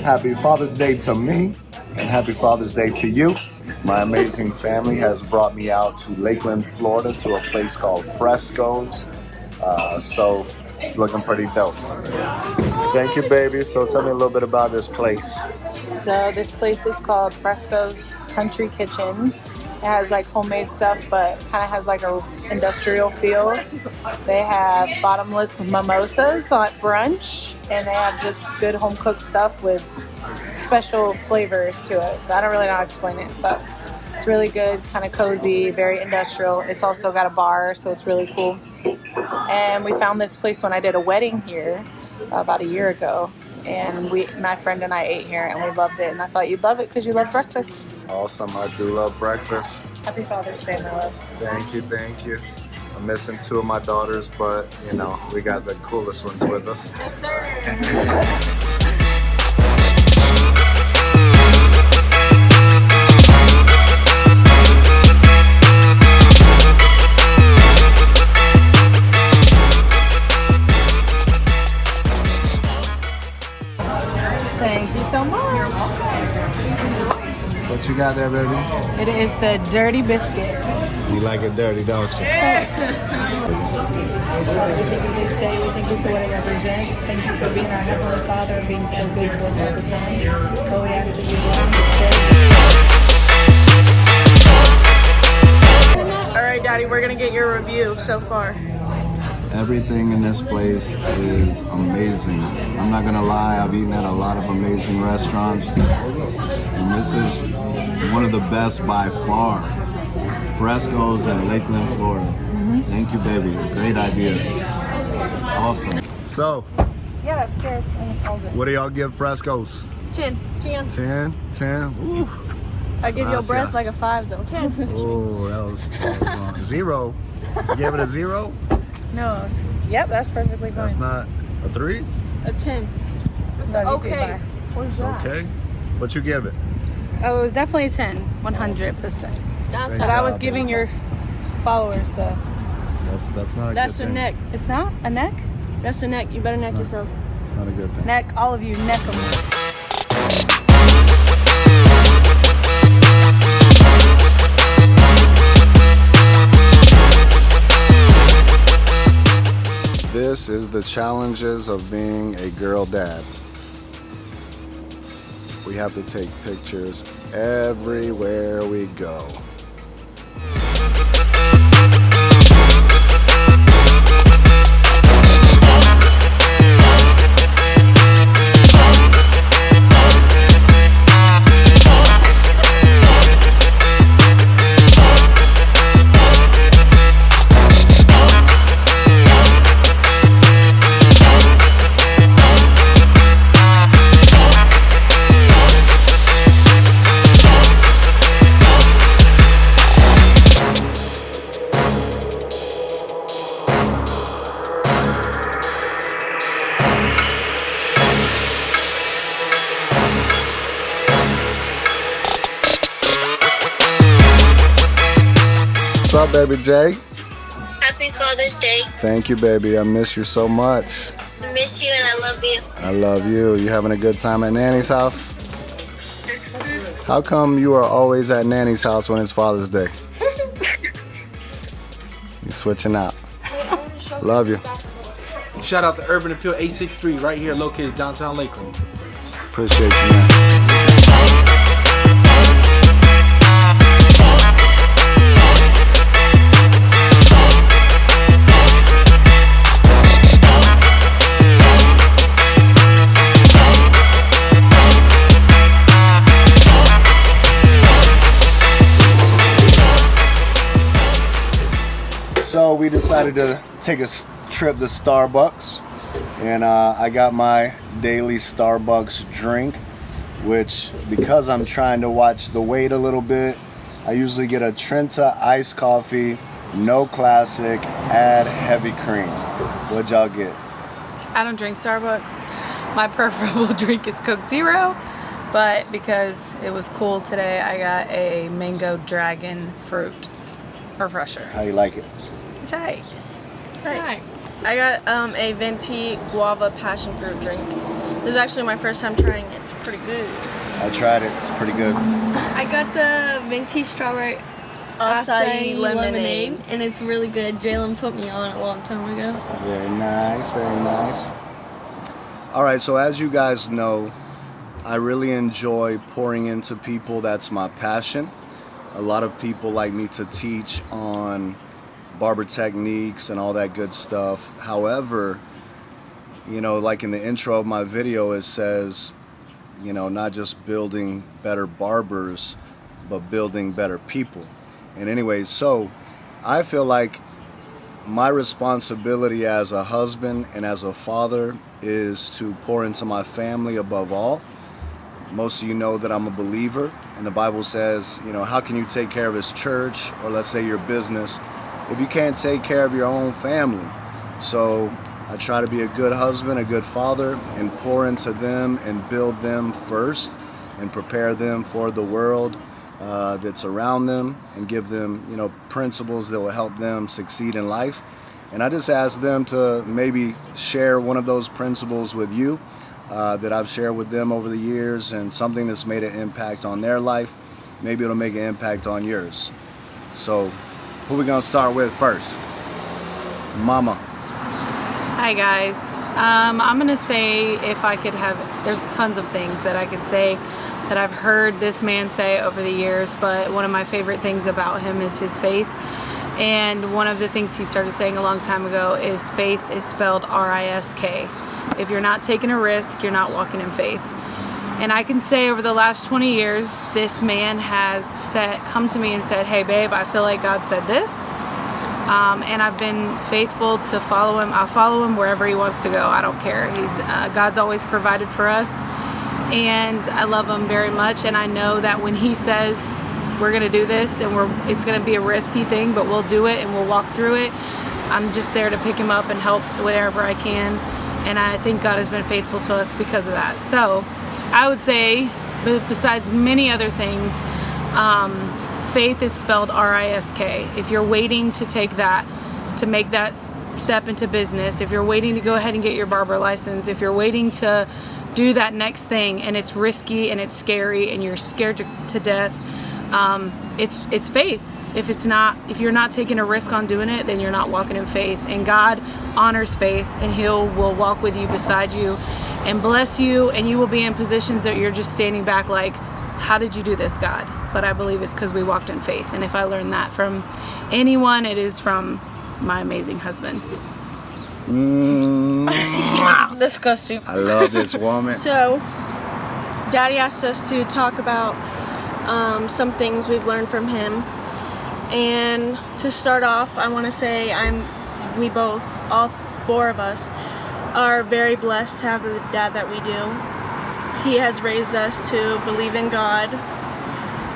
Happy Father's Day to me, and happy Father's Day to you. My amazing family has brought me out to Lakeland, Florida, to a place called Fresco's. So it's looking pretty dope. Thank you, baby. So tell me a little bit about this place. So this place is called Fresco's Country Kitchen. It has like homemade stuff, but kind of has like a industrial feel. They have bottomless mimosas at brunch, and they have just good home cooked stuff with special flavors to it. So I don't really know how to explain it, but it's really good, kind of cozy, very industrial. It's also got a bar, so it's really cool. And we found this place when I did a wedding here about a year ago. And my friend and I ate here, and we loved it. And I thought you'd love it because you love breakfast. Awesome. I do love breakfast. Happy Father's Day, my love. Thank you, thank you. I'm missing 2 of my daughters, but you know, we got the coolest ones with us. Yes, sir. Thank you so much. What you got there, baby? It is the dirty biscuit. You like it dirty, don't you? This day, we thank you for what it represents. Thank you for being our Heavenly Father and being so good to us all the time. Lord, we ask that you bless this day. All right, Daddy, we're gonna get your review so far. Everything in this place is amazing. I'm not gonna lie, I've eaten at a lot of amazing restaurants, and this is one of the best by far. Fresco's at Lakeland, Florida. Thank you, baby. Great idea. Awesome. So, Yeah, upstairs in the closet. what do y'all give Fresco's? 10. 10? 10? Ooh. I give your breath Gracias. like a 5 though. 10. Oh, that was wrong. 0. You gave it a 0? No. Yep, that's perfectly fine. That's not a 3? A 10. It's No, okay. What is It's that? okay. But you give it. Oh, it was definitely a 10. 100%. That's Great But I was job, giving baby. your followers the... That's not a That's good a thing. neck. It's not a neck? That's the neck. You better neck not. yourself. It's not a good thing. Neck, all of you, neck them. This is the challenges of being a girl dad. We have to take pictures everywhere we go. What's up, baby Jay? Happy Father's Day. Thank you, baby. I miss you so much. I miss you and I love you. I love you. You having a good time at Nanny's house? How come you are always at Nanny's house when it's Father's Day? You switching out. Love you. Shout out to Urban Appeal 863 right here located downtown Lakeland. Appreciate you, man. So we decided to take a trip to Starbucks, and I got my daily Starbucks drink, which, because I'm trying to watch the weight a little bit, I usually get a Trenta iced coffee, no classic, add heavy cream. What'd y'all get? I don't drink Starbucks. My preferable drink is Coke Zero, but because it was cool today, I got a mango dragon fruit refresher. How you like it? Tight. I got a venti guava passion fruit drink. This is actually my first time trying it. It's pretty good. I tried it. It's pretty good. I got the venti strawberry acai lemonade, and it's really good. Jalen put me on it a long time ago. Very nice, very nice. All right, so as you guys know, I really enjoy pouring into people. That's my passion. A lot of people like me to teach on barber techniques and all that good stuff. However, you know, like in the intro of my video, it says, you know, not just building better barbers, but building better people. And anyways, so I feel like my responsibility as a husband and as a father is to pour into my family above all. Most of you know that I'm a believer, and the Bible says, you know, how can you take care of his church, or let's say your business, if you can't take care of your own family? So I try to be a good husband, a good father, and pour into them and build them first and prepare them for the world that's around them, and give them, you know, principles that will help them succeed in life. And I just ask them to maybe share one of those principles with you that I've shared with them over the years, and something that's made an impact on their life. Maybe it'll make an impact on yours. So who we gonna start with first? Mama. Hi guys. I'm gonna say, if I could have, there's tons of things that I could say that I've heard this man say over the years, but one of my favorite things about him is his faith. And one of the things he started saying a long time ago is faith is spelled R-I-S-K. If you're not taking a risk, you're not walking in faith. And I can say over the last 20 years, this man has come to me and said, hey babe, I feel like God said this. And I've been faithful to follow him. I'll follow him wherever he wants to go. I don't care. God's always provided for us. And I love him very much. And I know that when he says we're going to do this, and it's going to be a risky thing, but we'll do it and we'll walk through it, I'm just there to pick him up and help whatever I can. And I think God has been faithful to us because of that. So I would say, besides many other things, faith is spelled R-I-S-K. If you're waiting to take that, to make that step into business, if you're waiting to go ahead and get your barber license, if you're waiting to do that next thing and it's risky and it's scary and you're scared to death, it's faith. If you're not taking a risk on doing it, then you're not walking in faith. And God honors faith, and will walk with you, beside you, and bless you, and you will be in positions that you're just standing back like, how did you do this, God? But I believe it's because we walked in faith. And if I learned that from anyone, it is from my amazing husband. Disgusting. I love this woman. So, Daddy asked us to talk about some things we've learned from him. And to start off, I want to say we both, all four of us, are very blessed to have the dad that we do. He has raised us to believe in God,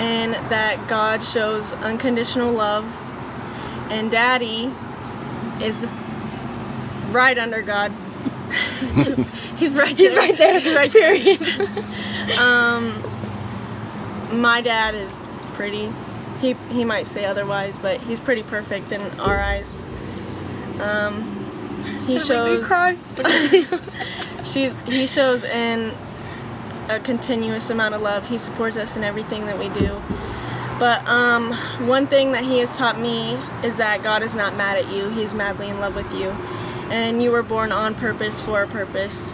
and that God shows unconditional love. And Daddy is right under God. He's right there. He's right there. My dad is pretty. He might say otherwise, but he's pretty perfect in our eyes. He shows. He shows in a continuous amount of love. He supports us in everything that we do. But one thing that he has taught me is that God is not mad at you. He's madly in love with you, and you were born on purpose for a purpose.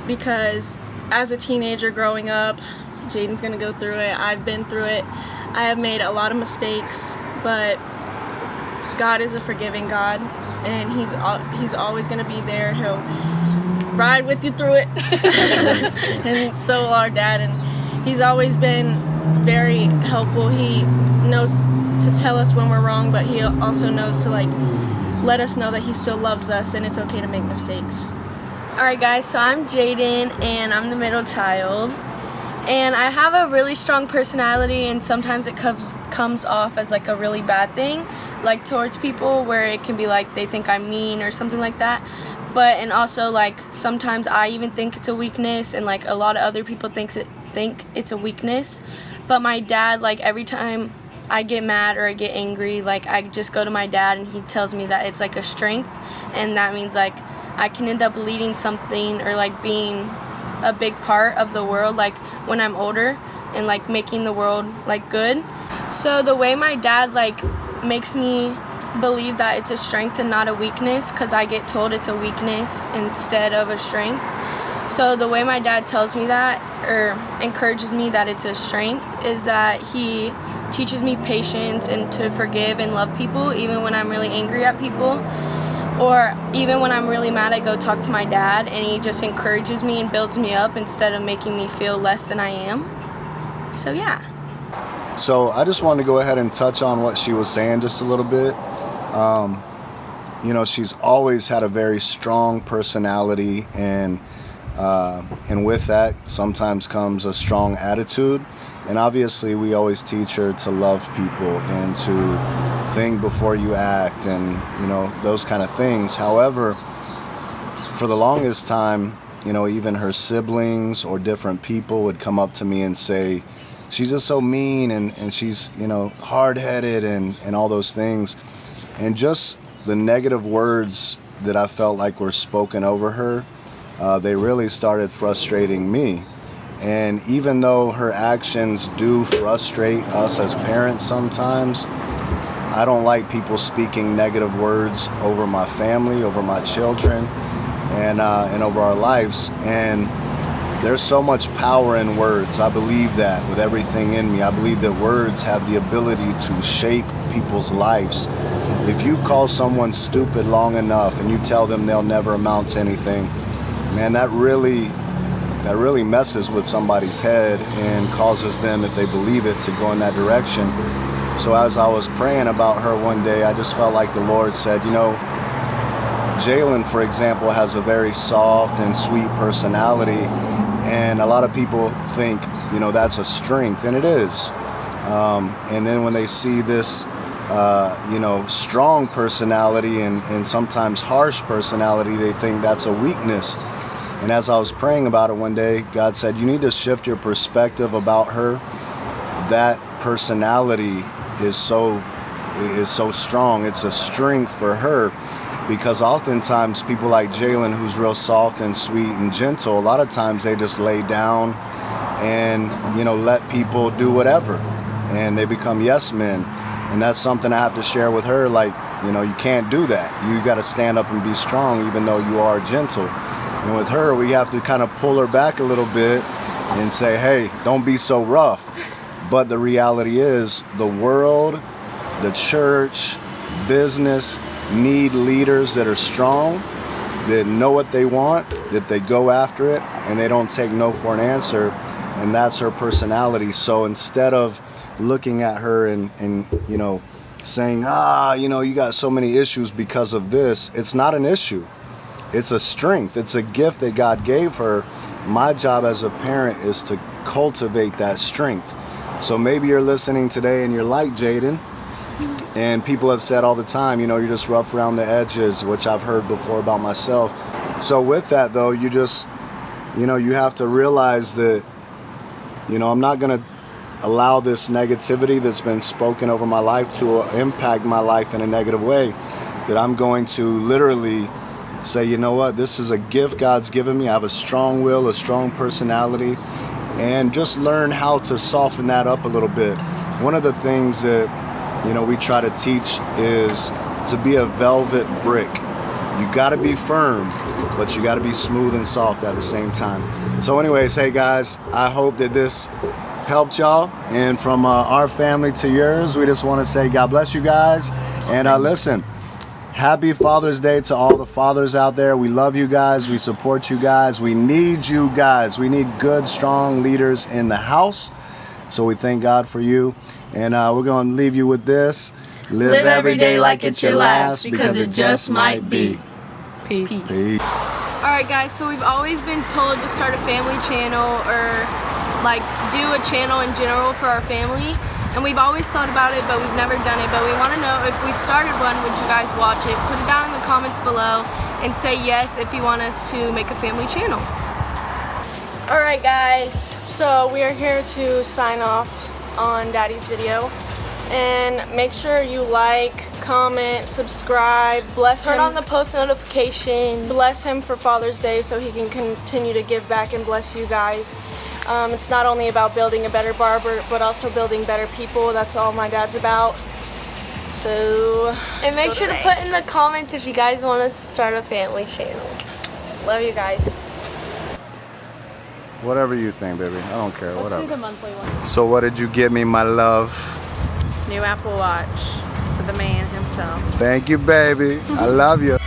Because as a teenager growing up, Jaden's gonna go through it. I've been through it. I have made a lot of mistakes, but God is a forgiving God, and He's always gonna be there. He'll ride with you through it, and so will our dad. And he's always been very helpful. He knows to tell us when we're wrong, but he also knows to let us know that he still loves us, and it's okay to make mistakes. Alright guys, so I'm Jaden, and I'm the middle child. And I have a really strong personality, and sometimes it comes off as a really bad thing, towards people, where it can be they think I'm mean or something like that. And also sometimes I even think it's a weakness, and a lot of other people think it's a weakness. But my dad, every time I get mad or I get angry, I just go to my dad, and he tells me that it's a strength, and that means I can end up leading something or being a big part of the world, like when I'm older, and like making the world like good. So the way my dad like makes me believe that it's a strength and not a weakness, because I get told it's a weakness instead of a strength. So the way my dad tells me that, or encourages me that it's a strength, is that he teaches me patience and to forgive and love people even when I'm really angry at people. Or even when I'm really mad, I go talk to my dad and he just encourages me and builds me up instead of making me feel less than I am. So yeah. So I just wanted to go ahead and touch on what she was saying just a little bit. You know, she's always had a very strong personality, and with that sometimes comes a strong attitude. And obviously we always teach her to love people and to think before you act, and you know, those kind of things. However, for the longest time, you know, even her siblings or different people would come up to me and say, she's just so mean, and she's, you know, hard-headed and all those things. And just the negative words that I felt like were spoken over her, they really started frustrating me. And even though her actions do frustrate us as parents sometimes, I don't like people speaking negative words over my family, over my children, and over our lives. And there's so much power in words. I believe that with everything in me. I believe that words have the ability to shape people's lives. If you call someone stupid long enough and you tell them they'll never amount to anything, man, that really messes with somebody's head and causes them, if they believe it, to go in that direction. So as I was praying about her one day, I just felt like the Lord said, you know, Jalen, for example, has a very soft and sweet personality, and a lot of people think, you know, that's a strength, and it is. And then when they see this, you know, strong personality and sometimes harsh personality, they think that's a weakness. And as I was praying about it one day, God said, you need to shift your perspective about her. That personality is so strong. It's a strength for her, because oftentimes people like Jalen, who's real soft and sweet and gentle, a lot of times they just lay down and, you know, let people do whatever, and they become yes men. And that's something I have to share with her. Like, you know, you can't do that. You got to stand up and be strong, even though you are gentle. And with her, we have to kind of pull her back a little bit and say, hey, don't be so rough. But the reality is, the world, the church, business need leaders that are strong, that know what they want, that they go after it, and they don't take no for an answer. And that's her personality. So instead of looking at her and you know, saying, you know, you got so many issues because of this, it's not an issue. It's a strength. It's a gift that God gave her. My job as a parent is to cultivate that strength. So maybe you're listening today and you're like Jaden, and people have said all the time, you know, you're just rough around the edges, which I've heard before about myself. So with that though, you just, you know, you have to realize that, you know, I'm not going to allow this negativity that's been spoken over my life to impact my life in a negative way. That I'm going to literally say, you know what, this is a gift God's given me. I have a strong will, a strong personality, and just learn how to soften that up a little bit. One of the things that, you know, we try to teach is to be a velvet brick. You got to be firm, but you got to be smooth and soft at the same time. So anyways, hey guys, I hope that this helped y'all. And from our family to yours, we just want to say God bless you guys. And listen, happy Father's Day to all the fathers out there. We love you guys. We support you guys. We need you guys. We need good, strong leaders in the house. So we thank God for you. And we're going to leave you with this. Live every day like it's your last, because it just might be. Peace. Peace. Alright guys, so we've always been told to start a family channel, or like do a channel in general for our family. And we've always thought about it, but we've never done it. But we want to know, if we started one, would you guys watch it? Put it down in the comments below and say yes if you want us to make a family channel. Alright guys, so we are here to sign off on Daddy's video. And make sure you like, comment, subscribe, bless Turn him. on the post notifications. Bless him for Father's Day so he can continue to give back and bless you guys. It's not only about building a better barber, but also building better people. That's all my dad's about. So, And make sure to put in the comments if you guys want us to start a family channel. love you guys. Whatever you think, baby. I don't care. Let's do Whatever. the monthly one. So what did you get me, my love? New Apple Watch for the man himself. Thank you, baby. I love you.